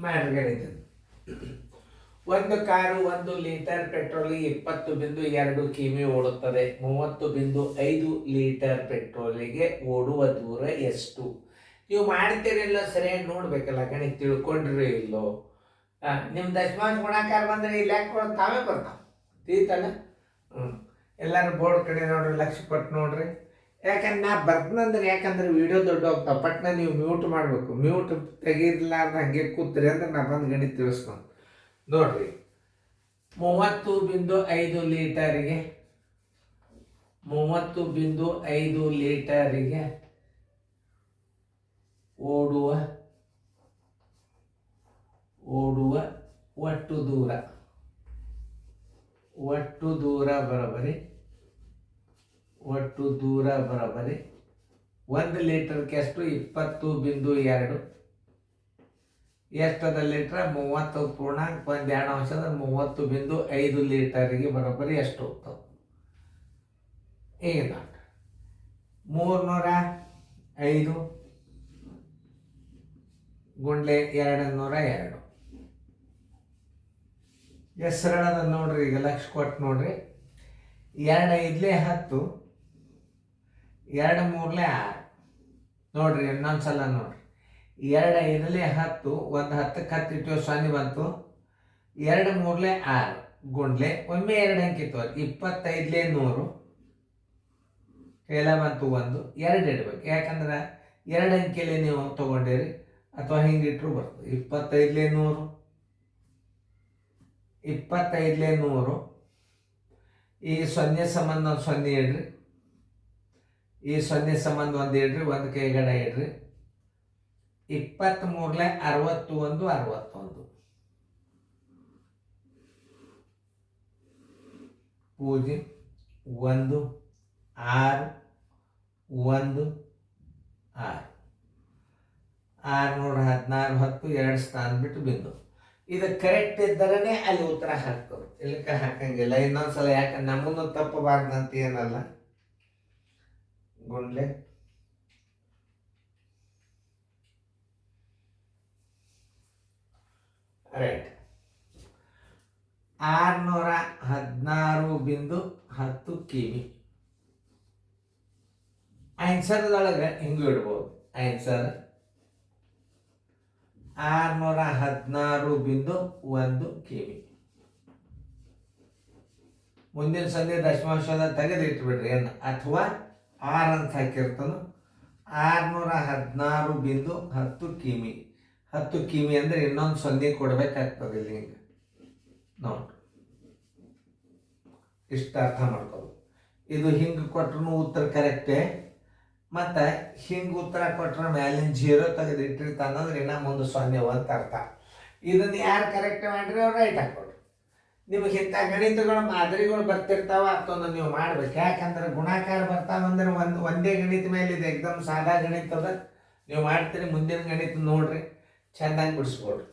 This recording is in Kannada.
ಮಾಡ್ರಿ. ಒಂದು ಕಾರು 1 ಲೀಟರ್ ಪೆಟ್ರೋಲಿಗೆ 20.2 ಕಿಮಿ ಓಡುತ್ತದೆ. 30.5 ಲೀಟರ್ ಪೆಟ್ರೋಲಿಗೆ ಓಡುವ ದೂರ ಎಷ್ಟು? ನೀವು ಮಾಡ್ತೀರಿಲ್ಲ ಸರಿಯಾಗಿ ನೋಡ್ಬೇಕಲ್ಲ, ಗಣಿತ ತಿಳ್ಕೊಂಡ್ರಿ ಇಲ್ಲೋ. ನಿಮ್ಮ ದಶಮಾಂಶ ಗುಣಾಕಾರ ಬಂದರೆ ಈ ಲೆಕ್ಕಗಳು ತಾವೇ ಬರ್ತಾವೆ, ತಿಳಿತಲ್ಲ. ಎಲ್ಲರೂ ಬೋರ್ಡ್ ಕಡೆ ನೋಡ್ರಿ, ಲಕ್ಷ ಕೊಟ್ಟು ನೋಡ್ರಿ. ಯಾಕಂದ್ರೆ ನಾ ಬರ್ತೀನಂದ್ರೆ, ಯಾಕಂದ್ರೆ ವಿಡಿಯೋ ದೊಡ್ಡ ಹೋಗ್ತಾವೆ, ಪಟ್ನ ನೀವು ಮ್ಯೂಟ್ ಮಾಡಬೇಕು. ಮ್ಯೂಟ್ ತೆಗೀರ್ಲಾರ್ದು ಹಂಗೆ ಕೂತ್ರಿ ಅಂದ್ರೆ ನಾ ಬಂದು ಗಣಿತ ತಿಳಿಸ್ತಾನೆ ನೋಡ್ರಿ. 30.5 ಲೀಟರಿಗೆ 30.5 ಲೀಟರಿಗೆ ಓಡುವ ಒಟ್ಟು ದೂರ ಬರೋಬರಿ 1 ಲೀಟರ್ಗೆ ಎಷ್ಟು? 20.2. ಎಷ್ಟದ ಲೀಟ್ರ? 30 ಪೂರ್ಣಾಂಕ 1/2 30.5 ಲೀಟರಿಗೆ ಬರೋಬ್ಬರಿ ಎಷ್ಟು ಹೋಗ್ತದೆ? ಈಗ ನೋಡಿ, 305 ಗುಂಡ್ಲೆ 202. ಎಷ್ಟು ಸರಳದ ನೋಡ್ರಿ. ಈಗ ಲಕ್ಷ ಕೊಟ್ಟು ನೋಡ್ರಿ. 2 5 10, 2 3 6. ನೋಡ್ರಿ ಇನ್ನೊಂದ್ಸಲ ನೋಡ್ರಿ. 2 5 10, 1 10ಕ್ಕೆ 10 ಇಟ್ಟು 0 ಬಂತು. 2 3 6 ಗುಂಡ್ಲೆ ಒಮ್ಮೆ 2 ಅಂಕಿ ತೋರಿ 25 100 ಎಲ್ಲ ಬಂತು. 1 2 ಇಡ್ಬೇಕು, ಯಾಕಂದ್ರೆ 2 ಅಂಕಿಯಲ್ಲಿ ನೀವು ತಗೊಂಡಿರಿ, ಅಥವಾ ಹಿಂಗಿಟ್ರು ಬರ್ತದೆ. 25 100 ಈ 0 ಸಂಬಂಧ 0 ಇಡ್ರಿ, ಈ 0 ಸಂಬಂಧ 1 ಇಡ್ರಿ, 1 ಕೈಗಡ ಇಡ್ರಿ. 23 61 61 0 1 6 1 6 6 16 10 2 ಸ್ಥಾನ ಬಿಟ್ಟು ಬಿಂದು. ಇದು ಕರೆಕ್ಟ್ ಇದ್ದರೇ ಅಲ್ಲಿ ಉತ್ತರ ಹಾಕೋದು, ಇಲ್ಲಕ್ಕ ಹಾಕಂಗಿಲ್ಲ. ಇನ್ನೊಂದ್ಸಲ, ಯಾಕಂದ್ರೆ ನಮ್ಮನ್ನು ತಪ್ಪಬಾರ್ದಂತ ಏನಲ್ಲ. ಗುಂಡ್ಲೆ ರೈಟ್ 616.10 ಕಿಮಿ. ಆನ್ಸರ್ದೊಳಗೆ ಹಿಂಗೂ ಇಡ್ಬೋದು. ಆನ್ಸರ್ 616.1 ಕಿಮಿ. ಮುಂದಿನ ಸಂಧಿ ದಶಮಾಂಶದ ತೆಗೆದಿಟ್ಬಿಡ್ರಿ ಏನು, ಅಥವಾ 6 ಅಂತ ಹಾಕಿರ್ತಾನು. 616.10 ಕಿಮಿ. 10 ಕಿಮಿ ಅಂದರೆ ಇನ್ನೊಂದು 0 ಕೊಡ್ಬೇಕಾಗ್ತದೆ ಇಲ್ಲಿ. ಹಿಂಗೆ ನೋಡ್ರಿ, ಇಷ್ಟ ಅರ್ಥ ಮಾಡ್ಕೋದು. ಇದು ಹಿಂಗೆ ಕೊಟ್ರು ಉತ್ತರ ಕರೆಕ್ಟೇ, ಮತ್ತು ಹಿಂಗೆ ಉತ್ತರ ಕೊಟ್ಟರೆ ಮ್ಯಾಲಿನ 0 ತೆಗೆದು ಇಟ್ಟಿರ್ತಾನಂದ್ರೆ ಇನ್ನೂ ಮುಂದೆ 0 ಅಂತ ಅರ್ಥ. ಇದನ್ನು ಯಾರು ಕರೆಕ್ಟ್ ಮಾಡಿರಿ ಅವ್ರು ರೈಟ್ ಹಾಕೊಡ್ರಿ. ನಿಮಗೆ ಇಂಥ ಗಣಿತಗಳು ಮಾದರಿಗಳು ಬರ್ತಿರ್ತಾವ, ಅದನ್ನು ನೀವು ಮಾಡ್ಬೇಕು. ಯಾಕಂದ್ರೆ ಗುಣಾಕಾರ ಬರ್ತಾವಂದ್ರೆ ಒಂದೇ ಗಣಿತ ಮೇಲೆ ಇದು ಎಕ್ದಮ್ ಸಾದಾ ಗಣಿತದ, ನೀವು ಮಾಡ್ತೀರಿ. ಮುಂದಿನ ಗಣಿತ ನೋಡ್ರಿ, ಚೆಂದಾಗಿ ಬಿಡಿಸ್ಕೊಡ್ರಿ.